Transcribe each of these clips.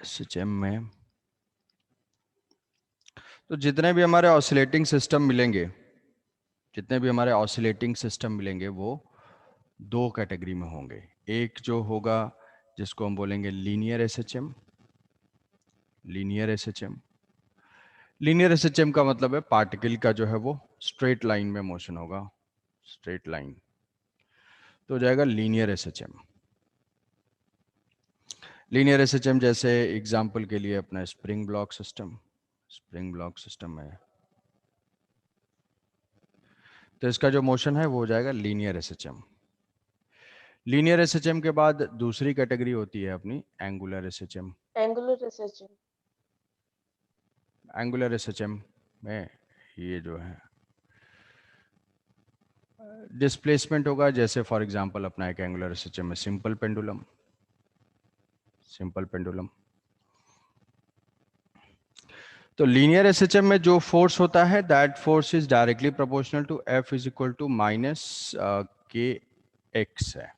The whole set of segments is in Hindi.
एसएचएम में तो जितने भी हमारे ऑसिलेटिंग सिस्टम मिलेंगे, जितने भी हमारे ऑसिलेटिंग सिस्टम मिलेंगे वो दो कैटेगरी में होंगे। एक जो होगा जिसको हम बोलेंगे linear SHM. Linear SHM, linear SHM का मतलब है पार्टिकल का जो है वो स्ट्रेट लाइन में मोशन होगा, स्ट्रेट लाइन, तो हो जाएगा लीनियर एसएचएम। लीनियर एसएचएम जैसे एग्जांपल के लिए अपना spring block system, spring block system है तो इसका जो मोशन है वो हो जाएगा लीनियर एसएचएम। लीनियर एसएचएम के बाद दूसरी कैटेगरी होती है अपनी angular SHM. Angular SHM. Angular SHM में ये जो है डिस्प्लेसमेंट होगा, जैसे फॉर एग्जांपल अपना एक एंगुलर एसएचएम में सिंपल पेंडुलम, सिंपल पेंडुलम। तो लीनियर एसएचएम में जो फोर्स होता है that force is directly proportional to F is equal to minus के एक्स है।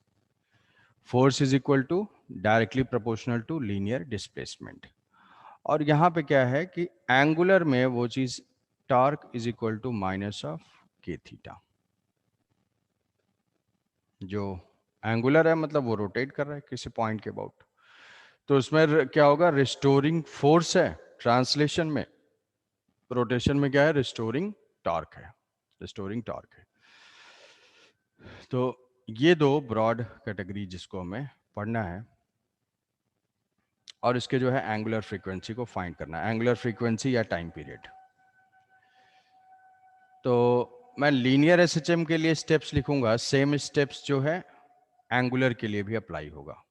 Force is equal to directly proportional to linear displacement. और यहाँ पे क्या है कि एंगुलर में वो चीज torque is equal to minus of K theta. जो एंगुलर है मतलब वो रोटेट कर रहा है किसी पॉइंट के अबाउट, तो उसमें क्या होगा, रिस्टोरिंग फोर्स है ट्रांसलेशन में, रोटेशन में क्या है, रिस्टोरिंग टॉर्क है, रिस्टोरिंग टॉर्क है। तो ये दो ब्रॉड कैटेगरी जिसको हमें पढ़ना है, और इसके जो है एंगुलर फ्रीक्वेंसी को फाइंड करना है, एंगुलर फ्रीक्वेंसी या टाइम पीरियड। तो मैं लीनियर एसएचएम के लिए स्टेप्स लिखूंगा, सेम स्टेप्स जो है एंगुलर के लिए भी अप्लाई होगा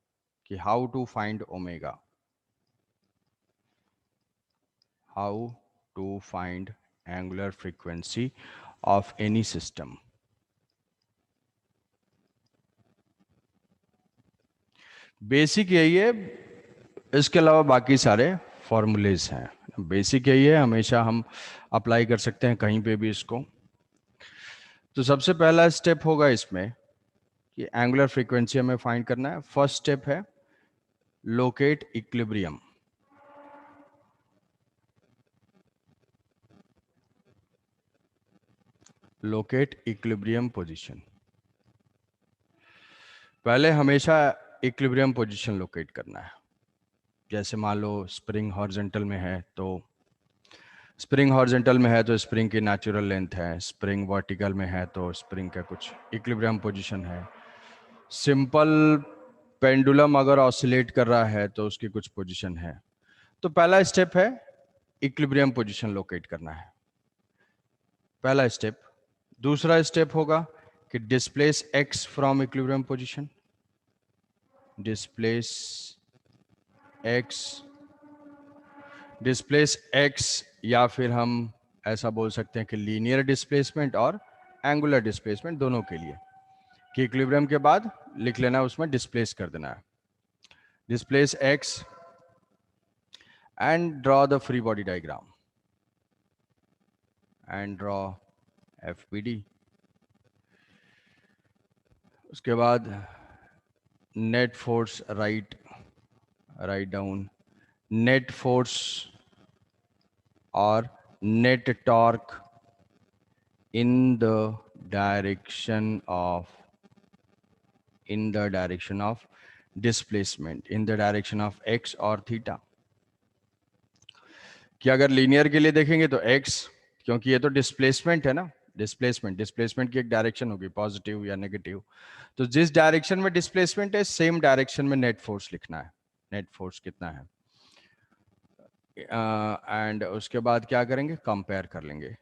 कि how to find omega, how to find angular frequency of any system. Basic यही है, इसके अलावा बाकी सारे फॉर्मूलेज हैं। बेसिक यही है, हमेशा हम अप्लाई कर सकते हैं कहीं पे भी इसको। तो सबसे पहला स्टेप होगा इसमें कि एंगुलर फ्रीक्वेंसी हमें फाइंड करना है। फर्स्ट स्टेप है locate equilibrium. Locate equilibrium position, पहले हमेशा इक्विलिब्रियम पोजीशन लोकेट करना है। जैसे मान लो स्प्रिंग हॉरिजॉन्टल में है तो स्प्रिंग हॉरिजॉन्टल में है तो स्प्रिंग की नेचुरल लेंथ है, स्प्रिंग वर्टिकल में है तो स्प्रिंग का कुछ इक्विलिब्रियम पोजीशन है, सिंपल पेंडुलम अगर ऑसिलेट कर रहा है तो उसकी कुछ पोजीशन है। तो पहला स्टेप है इक्विलिब्रियम पोजीशन लोकेट करना है, पहला स्टेप। दूसरा स्टेप होगा कि displace x from equilibrium position, displace x, displace x, या फिर हम ऐसा बोल सकते हैं कि लीनियर डिस्प्लेसमेंट और एंगुलर डिस्प्लेसमेंट दोनों के लिए, कि इक्विलिब्रियम के बाद लिख लेना उसमें डिस्प्लेस कर देना है, displace X and draw the free body diagram and draw FBD. उसके बाद net force right down net force और net torque in the direction of displacement, in the direction of x और थीटा। कि अगर लीनियर के लिए देखेंगे तो x, क्योंकि ये तो डिस्प्लेसमेंट है ना, डिस्प्लेसमेंट की एक डायरेक्शन होगी पॉजिटिव या नेगेटिव, तो जिस डायरेक्शन में डिस्प्लेसमेंट है सेम डायरेक्शन में नेट फोर्स लिखना है, नेट फोर्स कितना है। एंड उसके बाद क्या करेंगे, कंपेयर कर लेंगे,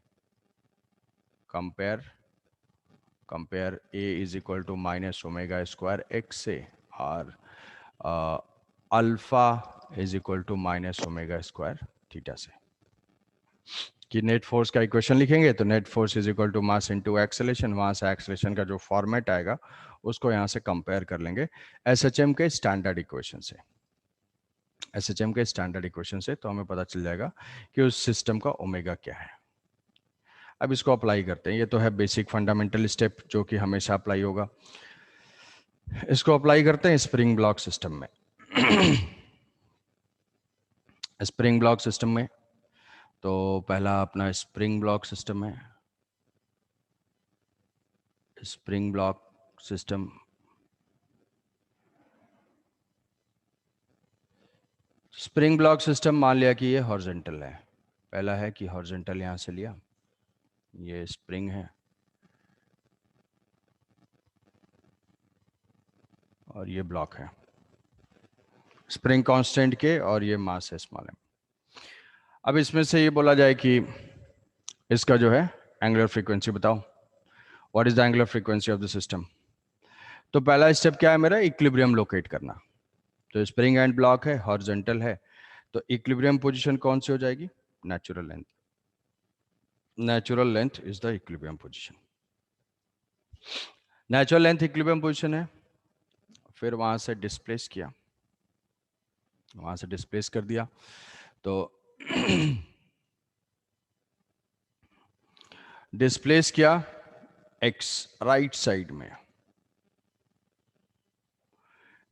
compare a is equal to minus omega square X से, और alpha is equal to minus omega square theta से। कि नेट फोर्स का इक्वेशन लिखेंगे तो net force is equal to mass into acceleration, वहां से एक्सेलेरेशन का जो फॉर्मेट आएगा उसको यहाँ से कंपेयर कर लेंगे एसएचएम के स्टैंडर्ड इक्वेशन से। एसएचएम के स्टैंडर्ड इक्वेशन से तो हमें पता चल जाएगा कि उस सिस्टम का ओमेगा क्या है। अब इसको अप्लाई करते हैं, ये तो है बेसिक फंडामेंटल स्टेप जो कि हमेशा अप्लाई होगा। इसको अप्लाई करते हैं स्प्रिंग ब्लॉक सिस्टम में। स्प्रिंग ब्लॉक सिस्टम में तो पहला अपना स्प्रिंग ब्लॉक सिस्टम है। Spring block system spring block system मान लिया कि ये हॉरिजॉन्टल है। पहला है कि हॉरिजॉन्टल यहां से लिया, ये स्प्रिंग है और ये ब्लॉक है स्प्रिंग कांस्टेंट के, और ये मास है स्मॉल एम। अब इसमें से ये बोला जाए कि इसका जो है एंगुलर फ्रीक्वेंसी बताओ, what is the angular frequency of the system. तो पहला स्टेप क्या है मेरा, इक्विलिब्रियम लोकेट करना। तो स्प्रिंग एंड ब्लॉक है, हॉरिजॉन्टल है, तो इक्विलिब्रियम पोजीशन कौन सी हो जाएगी, natural length. Natural length is the equilibrium position. Natural length equilibrium position है, फिर वहां से डिस्प्लेस किया, वहां से डिस्प्लेस कर दिया, तो डिस्प्लेस किया एक्स राइट साइड में।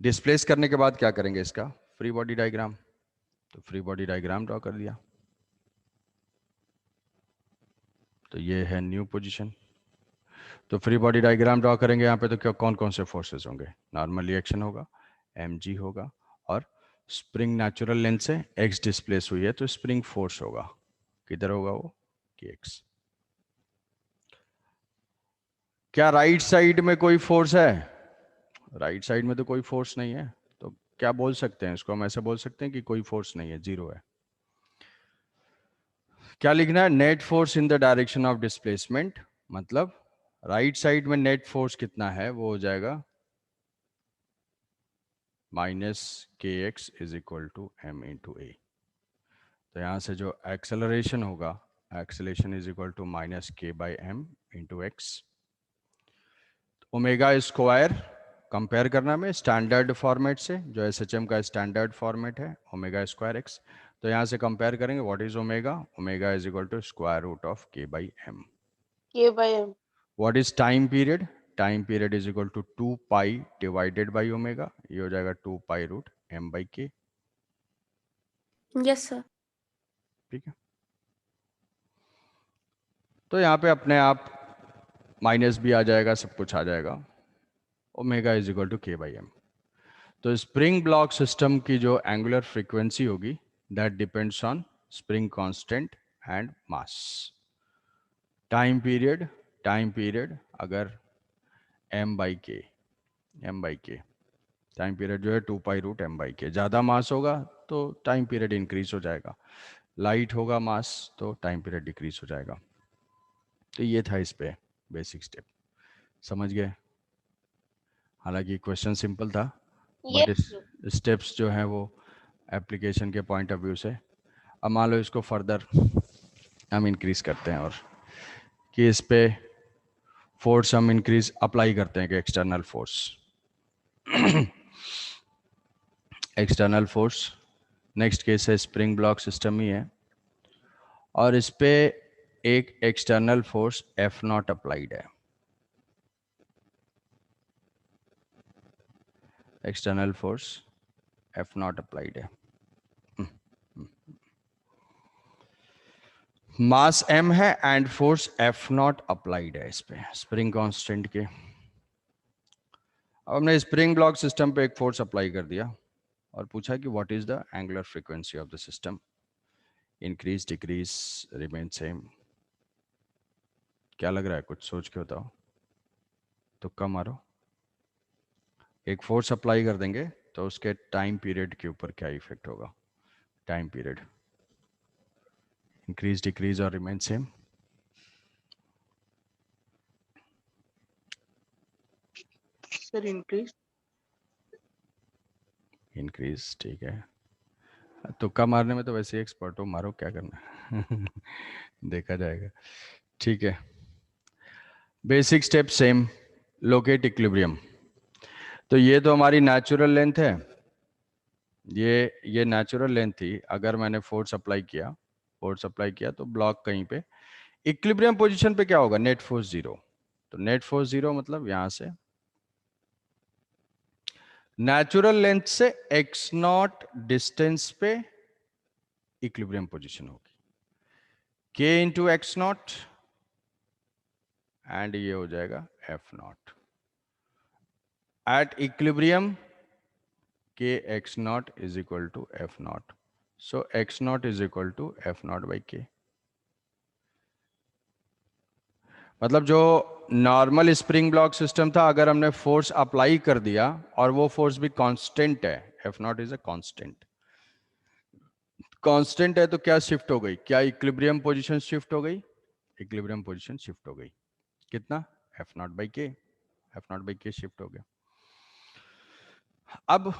डिस्प्लेस करने के बाद क्या करेंगे, इसका फ्री बॉडी डायग्राम। तो फ्री बॉडी डायग्राम ड्रॉ कर दिया, तो ये है न्यू पोजीशन। तो फ्री बॉडी डायग्राम ड्रॉ करेंगे यहाँ पे, तो क्या कौन कौन से फोर्सेस होंगे, नॉर्मल रिएक्शन होगा, mg होगा, और स्प्रिंग नेचुरल लेंथ से x डिस्प्लेस हुई है तो स्प्रिंग फोर्स होगा, किधर होगा वो, kx। क्या राइट साइड में कोई फोर्स है, राइट साइड में तो कोई फोर्स नहीं है, तो क्या बोल सकते हैं इसको, हम ऐसे बोल सकते हैं कि कोई फोर्स नहीं है, जीरो है। क्या लिखना है, net force in the direction of displacement, मतलब राइट साइड में नेट फोर्स कितना है, वो हो जाएगा माइनस के x is equal to M into A. तो यहाँ से जो एक्सेलरेशन होगा, acceleration is equal to minus के by M into X. Omega square compare करना में स्टैंडर्ड फॉर्मेट से, जो एसएचएम का स्टैंडर्ड फॉर्मेट है, ओमेगा स्क्वायर एक्स। तो यहाँ से कंपेयर करेंगे, what is omega, omega is equal to square root of के by M. K by M. What is time period, time period is equal to 2 pi divided by omega, ये हो जाएगा 2 pi root M by K. Yes sir. ठीक है, तो यहाँ पे अपने आप माइनस भी आ जाएगा, सब कुछ आ जाएगा, ओमेगा इज इक्वल टू के बाई एम। तो स्प्रिंग ब्लॉक सिस्टम की जो एंगुलर फ्रीक्वेंसी होगी, that depends on spring constant and mass. Time period अगर m बाई के, टाइम पीरियड जो है 2 पाई रूट एम बाई के, ज़्यादा मास होगा तो टाइम पीरियड इंक्रीज हो जाएगा, लाइट होगा मास तो टाइम पीरियड डिक्रीज हो जाएगा। तो ये था इस पे बेसिक स्टेप, समझ गए। हालांकि क्वेश्चन सिंपल था, बट यस इस स्टेप्स जो हैं वो एप्लीकेशन के पॉइंट ऑफ व्यू से, अब मान लो इसको फर्दर हम इंक्रीज करते हैं, और कि इस पे फोर्स हम इंक्रीज अप्लाई करते हैं कि external force, external force next case है स्प्रिंग ब्लॉक सिस्टम ही है, और इस पे एक external force F naught applied है, external force F naught applied है। मास m है and force F naught applied है इस पे स्प्रिंग कांस्टेंट के। अब हमने स्प्रिंग ब्लॉक सिस्टम पे एक फोर्स अप्लाई कर दिया और पूछा कि what is the angular frequency of the system, increase decrease remain same. क्या लग रहा है, कुछ सोच के बताओ, तुक्का मारो। एक फोर्स अप्लाई कर देंगे तो उसके टाइम पीरियड के ऊपर क्या इफेक्ट होगा, टाइम पीरियड इंक्रीज डिक्रीज और remain same. Sir increase. Increase, ठीक है, तुक्का मारने में तो वैसे एक्सपर्ट हो, मारो क्या करना है। देखा जाएगा, ठीक है। Basic step same, locate equilibrium. तो ये तो हमारी नेचुरल लेंथ है, ये नेचुरल लेंथ थी, अगर मैंने फोर्स अप्लाई किया तो ब्लॉक कहीं पे, इक्विलिब्रियम पोजीशन पे क्या होगा, नेट फोर्स जीरो। तो नेट फोर्स जीरो मतलब यहां से नेचुरल लेंथ से x नॉट डिस्टेंस पे इक्विलिब्रियम पोजीशन होगी, k into x not and ये हो जाएगा F not at equilibrium k x naught is equal to f naught. So x naught is equal to f naught by k. मतलब जो नॉर्मल स्प्रिंग ब्लॉक सिस्टम था, अगर हमने फोर्स अप्लाई कर दिया और वो फोर्स भी कांस्टेंट है, F not is a constant, constant है तो क्या शिफ्ट हो गई, क्या इक्विलिब्रियम पोजीशन शिफ्ट हो गई, इक्विलिब्रियम पोजीशन शिफ्ट हो गई, कितना, एफ नॉट बाई के, एफ नॉट बाई के शिफ्ट हो गया। अब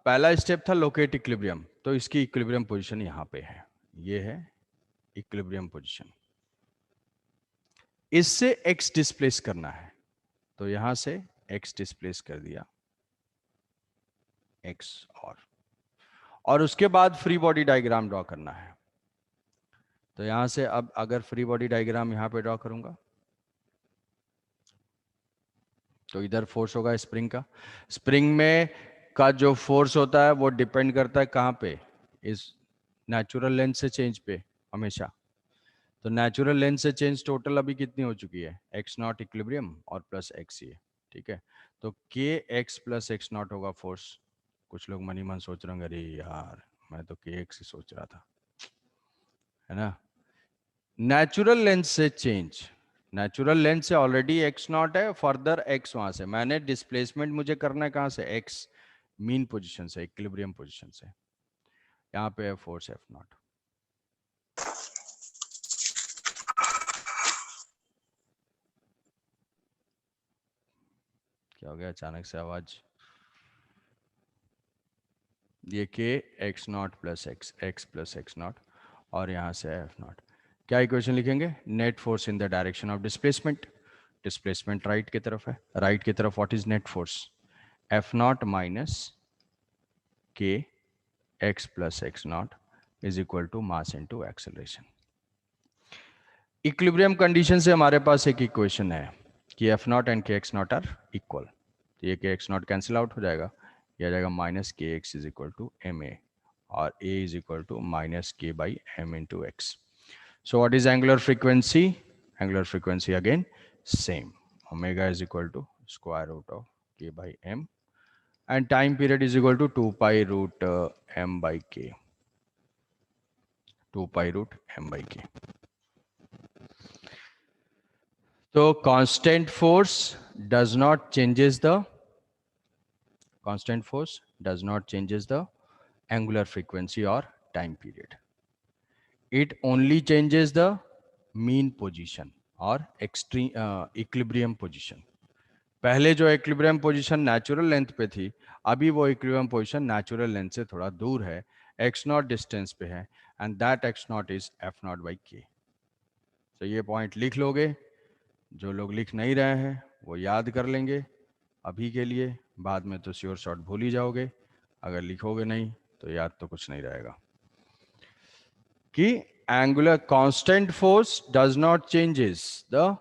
पहला स्टेप था लोकेट इक्विलिब्रियम, तो इसकी इक्विलिब्रियम पोजीशन यहां पे है, ये है इक्विलिब्रियम पोजीशन। इससे x डिस्प्लेस करना है, तो यहां से x डिस्प्लेस कर दिया, x और उसके बाद फ्री बॉडी डायग्राम ड्रॉ करना है। तो यहां से अब अगर फ्री बॉडी डायग्राम यहां पे ड्रॉ करूंगा तो इधर फोर्स होगा स्प्रिंग का, स्प्रिंग में का जो फोर्स होता है वो डिपेंड करता है कहां पे, इस नेचुरल लेंथ से चेंज पे हमेशा। तो नेचुरल लेंथ से चेंज टोटल अभी कितनी हो चुकी है, एक्स नॉट इक्विलिब्रियम और प्लस एक्स ये, ठीक है। तो के एक्स प्लस एक्स नॉट होगा फोर्स। कुछ लोग मन ही मन सोच रहे होंगे अरे यार मैं तो के एक्स ही सोच रहा था, है ना। नेचुरल लेंथ से चेंज, नेचुरल लेंथ से ऑलरेडी एक्स नॉट है, फर्दर एक्स वहां से मैंने डिस्प्लेसमेंट मुझे करना है कहां से, एक्स मीन पोजीशन से, इक्विलिब्रियम पोजीशन से, यहाँ पे है फोर्स एफ नॉट। क्या हो गया अचानक से आवाज, ये k x naught plus x plus x naught और यहाँ से एफ नॉट। क्या इक्वेशन लिखेंगे, net force in the direction of displacement, displacement right की तरफ है, राइट की तरफ what is net force, F naught minus के x plus x naught is equal to mass into acceleration. Equilibrium condition से हमारे पास एक इक्वेशन है कि F naught and k x naught are equal, तो ये k x not cancel out हो जाएगा, यह आ जाएगा माइनस के x is equal to m a और a is equal to minus के by M into x. So what is angular frequency, angular frequency again same, omega is equal to square root of के by m and time period is equal to 2 pi root m by k, 2 pi root m by k. So constant force does not changes the, constant force does not changes the angular frequency or time period. It only changes the mean position or extreme equilibrium position. पहले जो इक्विलिब्रियम पोजीशन नेचुरल लेंथ पे थी, अभी वो इक्विलिब्रियम पोजीशन नेचुरल लेंथ से थोड़ा दूर है, एक्स नॉट डिस्टेंस पे है and that x naught is F not by के। तो ये पॉइंट लिख लोगे, जो लोग लिख नहीं रहे हैं वो याद कर लेंगे अभी के लिए, बाद में तो श्योर शॉट भूल ही जाओगे, अगर लिखोगे नहीं तो याद तो कुछ नहीं रहेगा। कि angular constant force does not changes the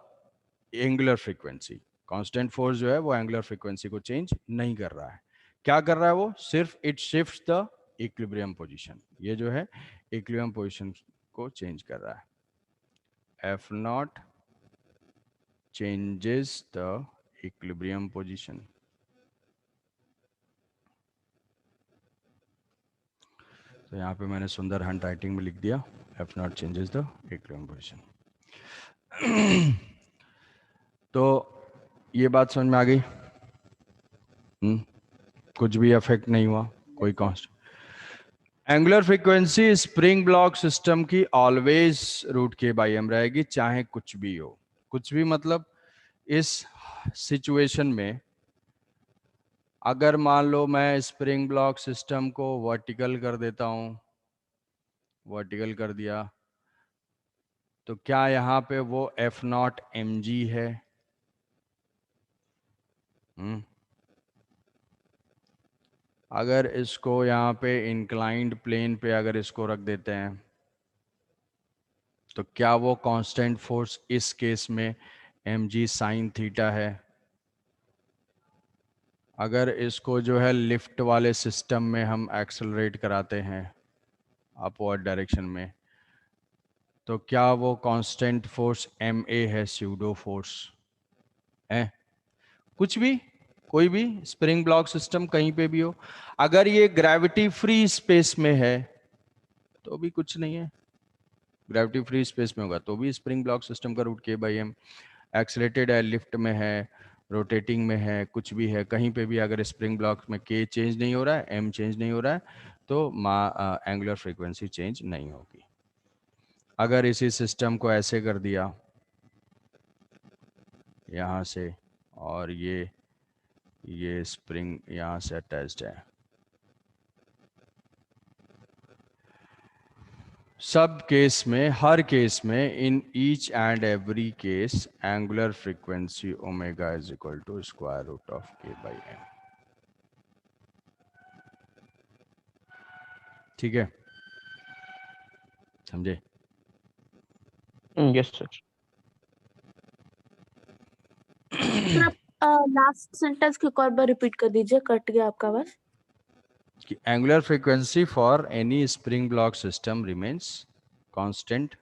angular frequency, constant force जो है वो एंगुलर फ्रीक्वेंसी को चेंज नहीं कर रहा है, क्या कर रहा है वो, सिर्फ it shifts the equilibrium position, ये जो है इक्विलिब्रियम पोजीशन को चेंज कर रहा है। F not changes the equilibrium position, तो यहाँ पे मैंने सुंदर हैंड राइटिंग में लिख दिया F not changes the equilibrium position. तो ये बात समझ में आ गई, कुछ भी इफेक्ट नहीं हुआ, कोई const. Angular frequency spring block system की ऑलवेज रूट के बाई एम रहेगी, चाहे कुछ भी हो, कुछ भी मतलब इस सिचुएशन में अगर मान लो मैं स्प्रिंग ब्लॉक सिस्टम को वर्टिकल कर देता हूं, वर्टिकल कर दिया, तो क्या यहां पे वो एफ नॉट एम जी है, अगर इसको यहाँ पे इंक्लाइंड प्लेन पे अगर इसको रख देते हैं तो क्या वो कांस्टेंट फोर्स इस केस में एम जी साइन थीटा है। अगर इसको जो है लिफ्ट वाले सिस्टम में हम एक्सेलरेट कराते हैं अपवर्ड डायरेक्शन में, तो क्या वो कांस्टेंट फोर्स ma है, स्यूडो फोर्स है? कुछ भी, कोई भी स्प्रिंग ब्लॉक सिस्टम कहीं पे भी हो, अगर ये ग्रेविटी फ्री स्पेस में है तो भी कुछ नहीं है। ग्रेविटी फ्री स्पेस में होगा तो भी स्प्रिंग ब्लॉक सिस्टम का रूट k/m। एक्सलेटेड है, लिफ्ट में है, रोटेटिंग में है, कुछ भी है, कहीं पे भी अगर स्प्रिंग ब्लॉक में k चेंज नहीं हो रहा है, m चेंज नहीं हो रहा है, तो एंगुलर फ्रीक्वेंसी चेंज नहीं होगी। अगर इसी सिस्टम को ऐसे कर दिया यहाँ से, और ये स्प्रिंग यहाँ से अटैच्ड है, सब केस में, हर केस में, in each and every case angular frequency omega is equal to square root of k/m। ठीक है, समझे? Yes sir. सर आप लास्ट सेंटेंस को एक और बार रिपीट कर दीजिए, कट गया आपका आवाज। कि angular frequency for any spring block system remains constant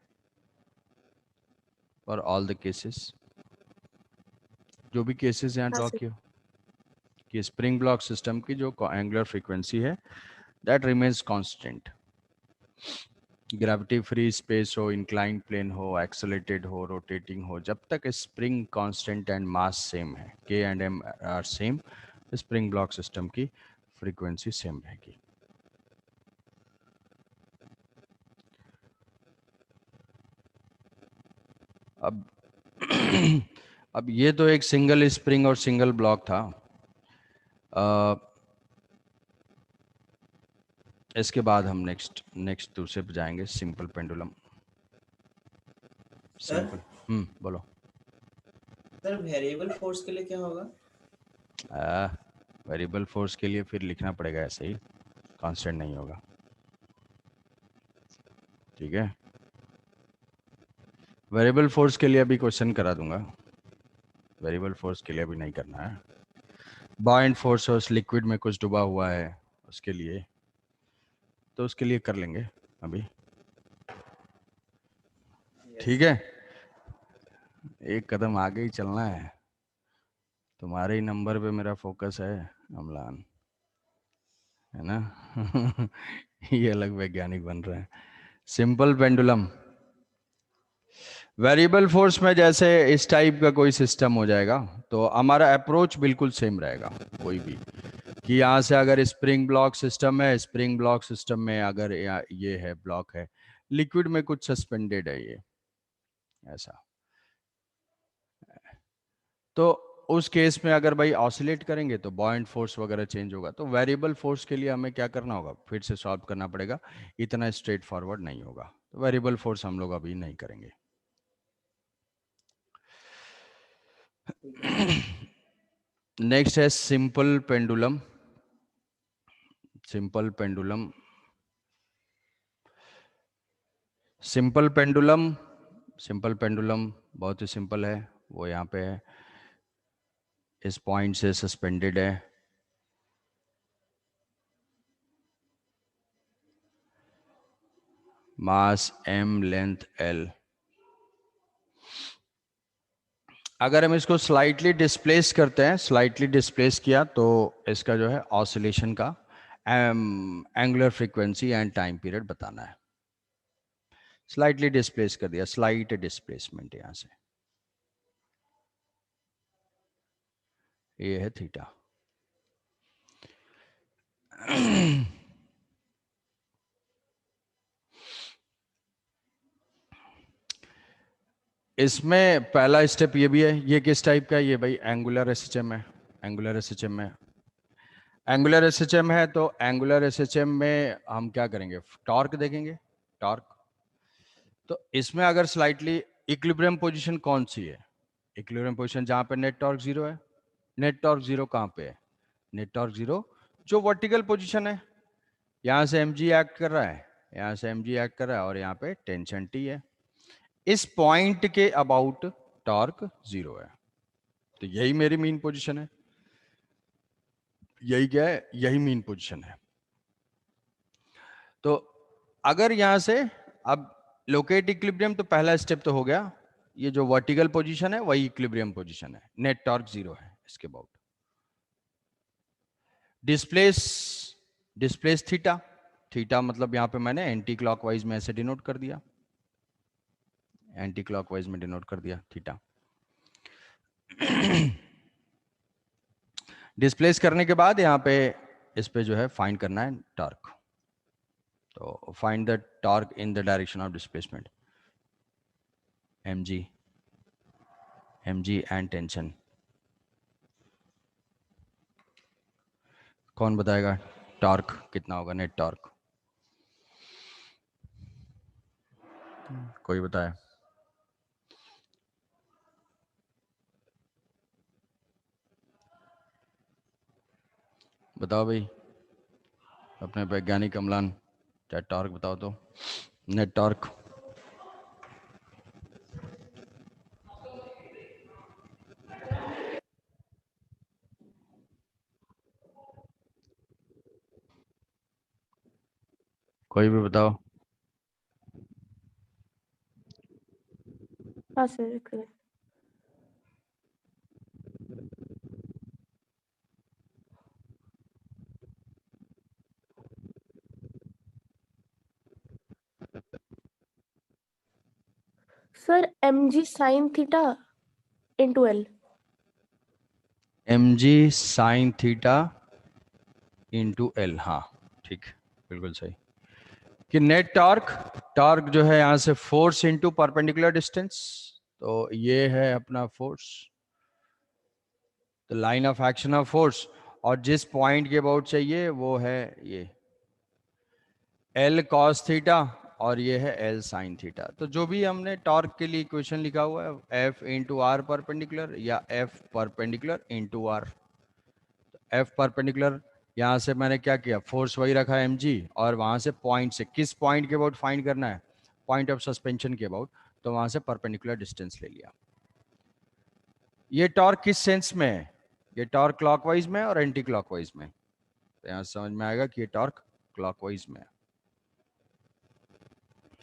for all the cases, जो भी केसेस यहाँ ड्रॉ किए कि स्प्रिंग ब्लॉक सिस्टम की जो एंगुलर फ्रीक्वेंसी है that remains constant. Gravity free space हो, इंक्लाइन प्लेन हो, एक्सेलेटेड हो, रोटेटिंग हो, जब तक spring constant and mass same है, k and m are same, spring block system की फ्रीक्वेंसी सेम रहेगी। अब अब ये तो एक सिंगल स्प्रिंग और सिंगल ब्लॉक था। इसके बाद हम नेक्स्ट दूसरे पे जाएंगे, सिंपल पेंडुलम। सिंपल, बोलो। सर वेरिएबल फोर्स के लिए क्या होगा? वेरिएबल फोर्स के लिए फिर लिखना पड़ेगा ऐसे ही, कांस्टेंट नहीं होगा। ठीक है, वेरिएबल फोर्स के लिए अभी क्वेश्चन करा दूंगा, वेरिएबल फोर्स के लिए अभी नहीं करना है। बॉयंट फोर्स उस लिक्विड में कुछ डूबा हुआ है उसके लिए, तो उसके लिए कर लेंगे अभी। ठीक है, एक कदम आगे ही चलना है, तुम्हारे ही नंबर पे मेरा फोकस है अमलान, है ना? ये अलग वैज्ञानिक बन रहे हैं। सिंपल पेंडुलम, वेरिएबल फोर्स में जैसे इस टाइप का कोई सिस्टम हो जाएगा तो हमारा अप्रोच बिल्कुल सेम रहेगा कोई भी, कि यहाँ से अगर स्प्रिंग ब्लॉक सिस्टम है, स्प्रिंग ब्लॉक सिस्टम में अगर ये है, ब्लॉक है, लिक्विड में कुछ सस्पेंडेड है ये ऐसा, तो उस केस में अगर भाई ऑसिलेट करेंगे तो बॉयंट फोर्स वगैरह चेंज होगा। तो वेरिएबल फोर्स के लिए हमें क्या करना होगा, फिर से सॉल्व करना पड़ेगा, इतना स्ट्रेट फॉरवर्ड नहीं होगा, तो वेरिएबल फोर्स हम लोग अभी नहीं करेंगे। नेक्स्ट है simple pendulum. Simple pendulum, simple pendulum, simple pendulum बहुत ही सिंपल है, वो यहाँ पे है, इस पॉइंट से सस्पेंडेड है, मास m, लेंथ l। अगर हम इसको स्लाइटली डिस्प्लेस करते हैं, स्लाइटली डिस्प्लेस किया तो इसका जो है ऑसिलेशन का angular frequency and time period बताना है। स्लाइटली डिस्प्लेस कर दिया, स्लाइट डिस्प्लेसमेंट, यहां से ये है थीटा। इसमें पहला स्टेप ये भी है, ये किस टाइप का है, ये भाई एंगुलर एसएचएम है, एंगुलर एसएचएम में, एंगुलर एसएचएम है तो एंगुलर एसएचएम में हम क्या करेंगे, टॉर्क देखेंगे, टॉर्क। तो इसमें अगर स्लाइटली इक्विलिब्रियम पोजीशन कौन सी है, इक्विलिब्रियम पोजीशन जहां पे नेट टॉर्क जीरो है। नेट टॉर्क जीरो कहां पे है, नेट टॉर्क जीरो जो वर्टिकल पोजीशन है, यहां से mg एक्ट कर रहा है, यहां से mg एक्ट कर रहा है, और यहाँ पे टेंशन t है, इस पॉइंट के अबाउट टॉर्क जीरो है, तो यही मेरी मीन पोजीशन है, यही क्या है, यही मीन पोजीशन है। तो अगर यहां से अब लोकेट इक्विलिब्रियम, तो पहला स्टेप तो हो गया, ये जो वर्टिकल पोजीशन है वही इक्विलिब्रियम पोजीशन है, नेट टॉर्क 0 है इसके अबाउट। डिस्प्लेस थीटा, थीटा मतलब यहां पे मैंने एंटी क्लॉकवाइज में ऐसे डिनोट कर दिया, एंटी क्लॉकवाइज में डिनोट कर दिया थीटा। डिस्प्लेस करने के बाद यहाँ पे इस पे जो है फाइंड करना है टॉर्क, तो find the torque in the direction of displacement, mg and tension. कौन बताएगा टॉर्क कितना होगा, नेट टॉर्क? कोई बताए? बताओ भाई, अपने वैज्ञानिक अम्लान, क्या टॉर्क बताओ तो, नेट टॉर्क। कोई भी बताओ। हाँ सर, एक second. Sir mg sin theta into l। mg sine theta into L, हाँ ठीक, बिल्कुल सही। कि नेट टॉर्क, टॉर्क जो है यहां से फोर्स इंटू परपेंडिकुलर डिस्टेंस, तो ये है अपना फोर्स, तो line of action of force, और जिस पॉइंट के अबाउट चाहिए वो है ये एल कॉस थीटा, और ये है एल साइन थीटा। तो जो भी हमने टॉर्क के लिए इक्वेशन लिखा हुआ है, एफ इंटू आर परपेंडिकुलर या F perpendicular into R. F perpendicular, यहाँ से मैंने क्या किया, फोर्स वही रखा है mg, और वहां से पॉइंट से किस पॉइंट के अबाउट फाइंड करना है, पॉइंट ऑफ सस्पेंशन के अबाउट, तो वहां से परपेंडिकुलर डिस्टेंस ले लिया। ये टॉर्क किस सेंस में है, ये टॉर्क क्लॉकवाइज में और एंटी क्लॉकवाइज में, तो यहाँ समझ में आएगा कि ये टॉर्क क्लॉकवाइज में है,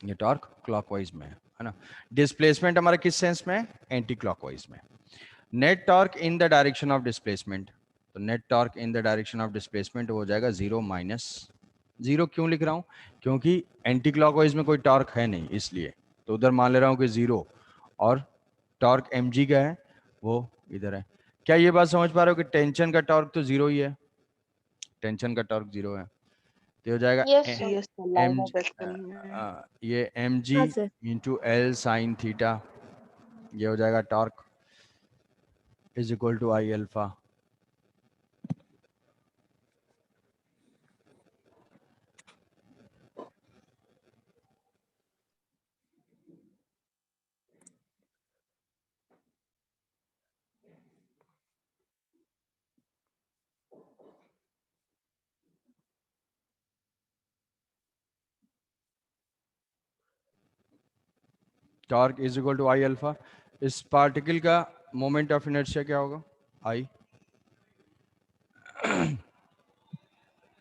ये टॉर्क क्लॉकवाइज में है ना। डिस्प्लेसमेंट हमारा किस सेंस में है, एंटी क्लॉकवाइज में। Net torque in the direction of displacement, तो net torque in the direction of displacement हो जाएगा 0 माइनस 0। क्यों लिख रहा हूं, क्योंकि एंटी क्लॉकवाइज में कोई टॉर्क है नहीं, इसलिए तो उधर मान ले रहा हूं कि 0, और टॉर्क mg का है वो इधर है। क्या ये बात समझ पा रहे हो कि टेंशन का टॉर्क तो 0 ही है, टेंशन का टॉर्क 0 है, तो हो जाएगा Yes, sir. Yes, sir. Line M of action में। ये mg हाँ sir. Into L sine theta, ये हो जाएगा torque is equal to I alpha. Torque is equal to I alpha. इस पार्टिकल का मोमेंट ऑफ इनर्शिया क्या होगा, I,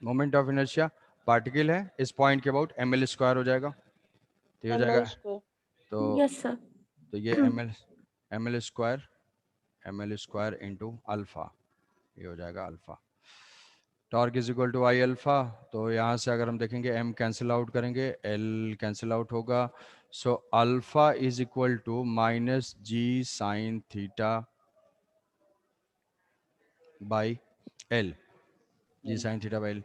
moment of inertia particle है इस पॉइंट के अबाउट ml स्क्वायर हो जाएगा, तो ये हो जाएगा, ML square। तो यस सर। ये ml स्क्वायर इंटू अल्फा, ये हो जाएगा alpha. Torque is equal to I alpha, तो यहाँ से अगर हम देखेंगे m कैंसिल आउट करेंगे, l कैंसिल आउट होगा, so alpha is equal to minus G sine theta by L, G sine theta by L.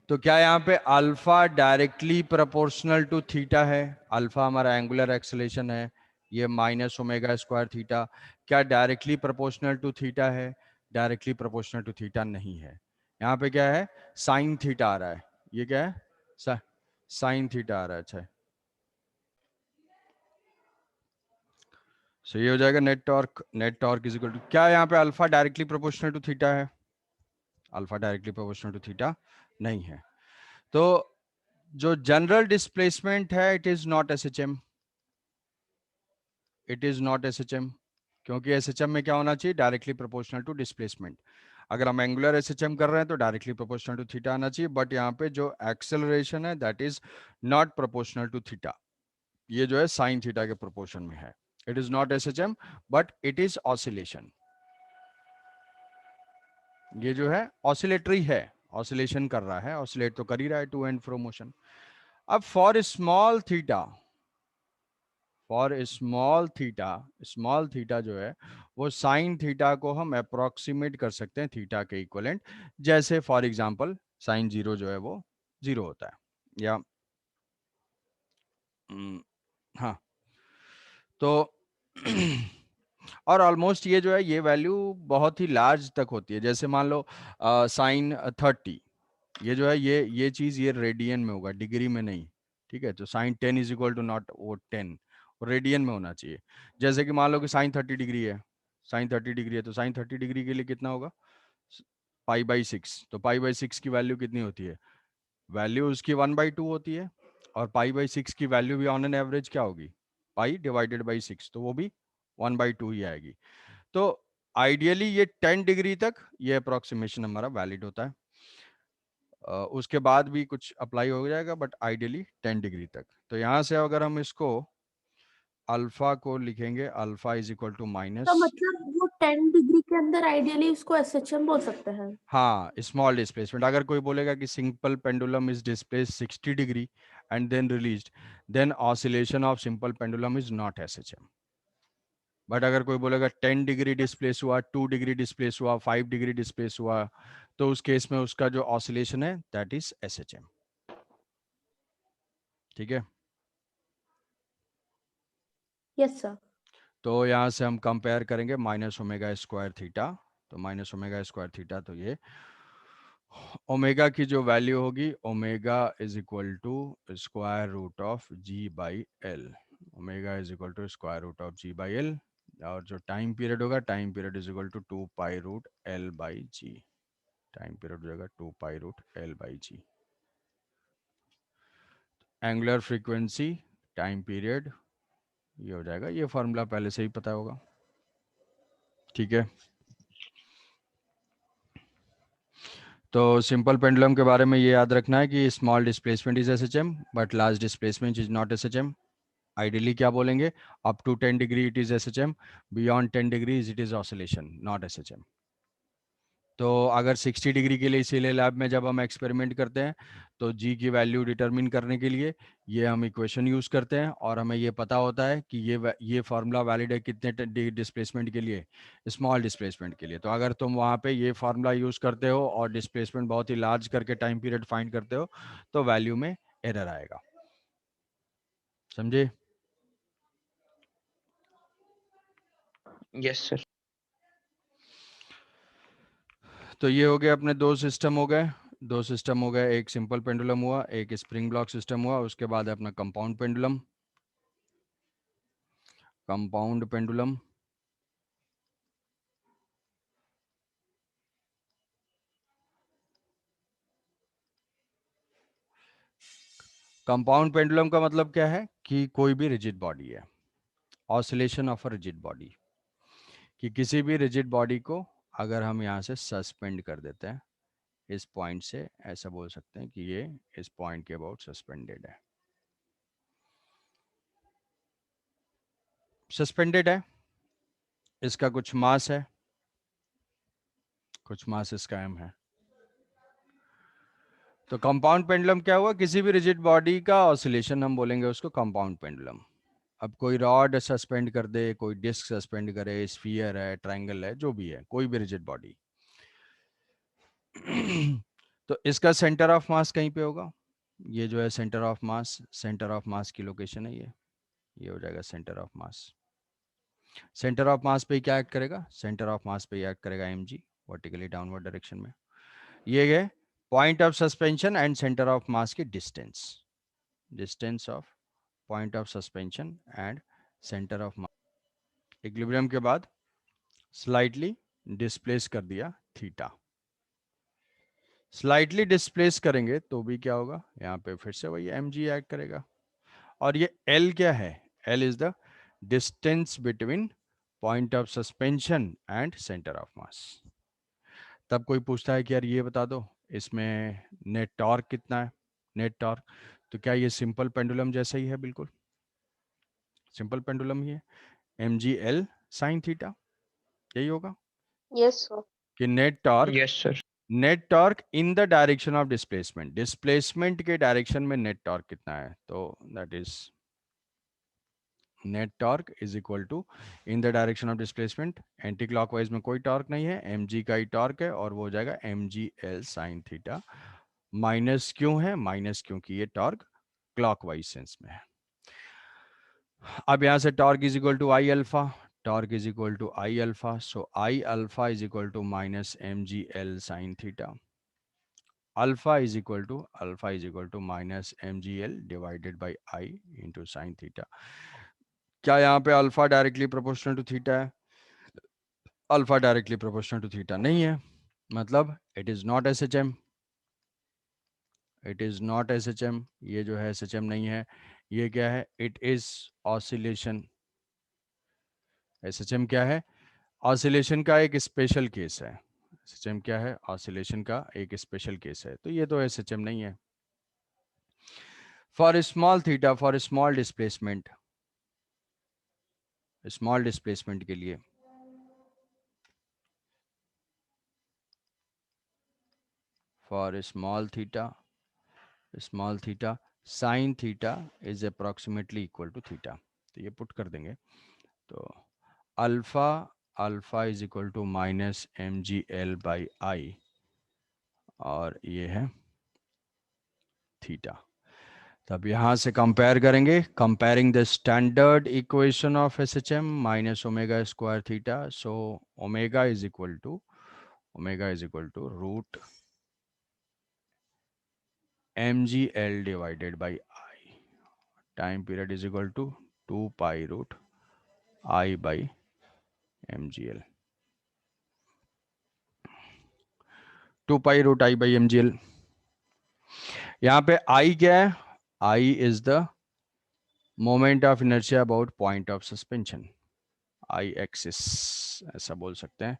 तो क्या यहाँ पे alpha directly proportional to theta है, अल्फा हमारा एंगुलर एक्सेलेरेशन है, ये माइनस ओमेगा स्क्वायर थीटा, क्या डायरेक्टली प्रोपोर्शनल टू थीटा है, डायरेक्टली प्रोपोर्शनल टू थीटा नहीं है। यहाँ पे क्या है, साइन थीटा आ रहा है, ये क्या है, साइन थीटा आ रहा है। अच्छा, सो ये हो जाएगा net torque is equal to, क्या यहाँ पे alpha directly proportional to theta है, alpha directly proportional to theta नहीं है। तो जो जनरल डिस्प्लेसमेंट है it is not SHM, it is not SHM, क्योंकि SHM में क्या होना चाहिए, डायरेक्टली प्रोपोर्शनल टू डिस्प्लेसमेंट। अगर हम एंगुलर एसएचएम कर रहे हैं तो डायरेक्टली प्रोपोर्शनल टू थीटा आना चाहिए, बट यहाँ पे जो एक्सेलरेशन है that is not proportional to theta, ये जो है साइन थीटा के प्रोपोर्शन में है। It is not SHM but it is oscillation, ये जो है ऑसिलेटरी है, ऑसिलेशन कर रहा है, ऑसिलेट तो कर ही रहा है, टू एंड फ्रो मोशन। अब for small theta, for small theta जो है वो साइन थीटा को हम अप्रोक्सीमेट कर सकते हैं थीटा के इक्वलेंट, जैसे फॉर एग्जांपल साइन जीरो जो है वो जीरो होता है, या हाँ तो और ऑलमोस्ट ये जो है ये वैल्यू बहुत ही लार्ज तक होती है, जैसे मान लो साइन 30, ये जो है ये चीज ये रेडियन में होगा, डिग्री में नहीं, ठीक है। तो sine 10 is equal to not वो 10, रेडियन में होना चाहिए। जैसे कि मान लो कि साइन 30 डिग्री है, साइन 30 डिग्री है तो साइन 30 डिग्री के लिए कितना होगा, पाई बाई 6, तो पाई बाई 6 की वैल्यू कितनी होती है, वैल्यू उसकी 1/2 होती है, और पाई बाई 6 की वैल्यू भी ऑन एन एवरेज क्या होगी, पाई डिवाइडेड बाई 6, तो वो भी 1/2 ही आएगी। तो आइडियली ये 10 डिग्री तक ये अप्रोक्सीमेशन हमारा वैलिड होता है, उसके बाद भी कुछ अप्लाई हो जाएगा, बट आइडियली 10 डिग्री तक। तो यहाँ से अगर हम इसको अल्फा को लिखेंगे, अल्फा इज इक्वल टू तो माइनस, मतलब वो 10 डिग्री के अंदर आइडियली उसको एसएचएम बोल सकते हैं। हाँ स्मॉल डिस्प्लेसमेंट। अगर कोई बोलेगा कि simple pendulum is displace 60 degree and then released, then oscillation of simple pendulum is not SHM. But अगर कोई बोलेगा 10 डिग्री डिस्प्लेस हुआ, 2 डिग्री डिस्प्लेस हुआ, 5 डिग्री डिस्प्लेस हुआ, तो उस केस में उसका जो ऑसिलेशन है दैट इज एसएचएम, ठीक है। Yes sir. तो यहाँ से हम कंपेयर करेंगे माइनस ओमेगा स्क्वायर थीटा, तो माइनस ओमेगा स्क्वायर थीटा, तो ये ओमेगा की जो वैल्यू होगी, omega is equal to square root of G by L, omega is equal to square root of G by L, और जो टाइम पीरियड होगा, time period is equal to 2 pi root L by G, time period हो जाएगा 2 pi root L by G. Angular frequency, time period, ये हो जाएगा, ये फॉर्मूला पहले से ही पता होगा, ठीक है। तो सिंपल पेंडुलम के बारे में ये याद रखना है कि small displacement is SHM but large displacement is not SHM. Ideally क्या बोलेंगे, up to 10 degree it is SHM, beyond 10 degrees it is oscillation not SHM. तो अगर 60 डिग्री के लिए इसीलिए लैब में जब हम एक्सपेरिमेंट करते हैं तो जी की वैल्यू डिटरमिन करने के लिए ये हम इक्वेशन यूज करते हैं, और हमें ये पता होता है कि ये फार्मूला वैलिड है कितने डिस्प्लेसमेंट के लिए, स्मॉल डिस्प्लेसमेंट के लिए। तो अगर तुम वहाँ पे ये फार्मूला यूज करते हो और डिस्प्लेसमेंट बहुत ही लार्ज करके टाइम पीरियड फाइंड करते हो तो वैल्यू में एरर आएगा, समझे। Yes sir. तो ये हो गए अपने दो सिस्टम हो गए, दो सिस्टम हो गए, एक सिंपल पेंडुलम हुआ, एक स्प्रिंग ब्लॉक सिस्टम हुआ, उसके बाद है अपना compound pendulum, compound pendulum. Compound pendulum का मतलब क्या है कि कोई भी रिजिड बॉडी है, oscillation of a rigid body, कि किसी भी रिजिड बॉडी को अगर हम यहाँ से सस्पेंड कर देते हैं इस पॉइंट से, ऐसा बोल सकते हैं कि ये इस पॉइंट के अबाउट सस्पेंडेड है, सस्पेंडेड है, इसका कुछ मास है, कुछ मास इसका m है। तो कंपाउंड पेंडुलम क्या हुआ, किसी भी रिजिड बॉडी का ऑसिलेशन हम बोलेंगे उसको कंपाउंड पेंडुलम। अब कोई रॉड सस्पेंड कर दे, कोई डिस्क सस्पेंड करे, स्फीयर है, ट्रायंगल है, जो भी है, कोई भी रिजिड बॉडी तो इसका सेंटर ऑफ मास कहीं पे होगा, ये जो है centre of mass, centre of mass की लोकेशन है ये हो जाएगा centre of mass. Centre of मास पे क्या एक्ट करेगा, सेंटर ऑफ मास पे एक्ट करेगा mg, वर्टिकली डाउनवर्ड डायरेक्शन में। ये है point of suspension and centre of mass की डिस्टेंस, distance of point of suspension and centre of mass. Equilibrium के बाद स्लाइटली डिस्प्लेस कर दिया थीटा, स्लाइटली डिस्प्लेस करेंगे तो भी क्या होगा, यहाँ पे फिर से वही mg ऐड करेगा। और ये L क्या है, L is the distance between point of suspension and centre of मास। तब कोई पूछता है कि यार ये बता दो इसमें नेट टॉर्क कितना है, नेट टॉर्क, तो क्या ये सिंपल पेंडुलम जैसा ही है? बिल्कुल सिंपल पेंडुलम ही है, mgl sin थीटा, यही होगा Yes, sir. कि net Yes, sir. Torque in the direction of displacement, displacement के डायरेक्शन में नेट टॉर्क कितना है, तो that is net torque is equal to in the direction of displacement, anti clockwise में कोई टॉर्क नहीं है, mg का ही टॉर्क है और वो हो जाएगा mgl sin थीटा, माइनस क्यों है? माइनस क्योंकि ये टॉर्क क्लॉकवाइज सेंस में है। अब यहां से torque is equal to I alpha, torque is equal to I alpha, so I alpha is equal to minus mgl sin theta, alpha is equal to minus mgl divided by I into sine theta. क्या यहाँ पे alpha directly proportional to theta है? Alpha directly proportional to theta नहीं है, मतलब it is not SHM, it is not SHM, ये जो है SHM नहीं है, ये क्या है? It is oscillation. SHM क्या है? ऑसिलेशन का एक स्पेशल केस है। SHM क्या है? ऑसिलेशन का एक स्पेशल केस है, तो ये तो SHM नहीं है। For small theta, for small displacement, small displacement के लिए for small theta sine theta is approximately equal to theta, तो ये पुट कर देंगे, तो alpha is equal to minus mgl by I, और ये है थीटा। तब यहां से कंपेयर करेंगे, comparing the standard equation of SHM minus omega square theta, so omega is equal to root mgl divided by I, time period is equal to 2 pi root I by mgl, 2 pi root I by mgl। यहाँ पे I क्या है? I is the moment of inertia about point of suspension, I axis, ऐसा बोल सकते हैं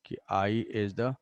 कि I is the moment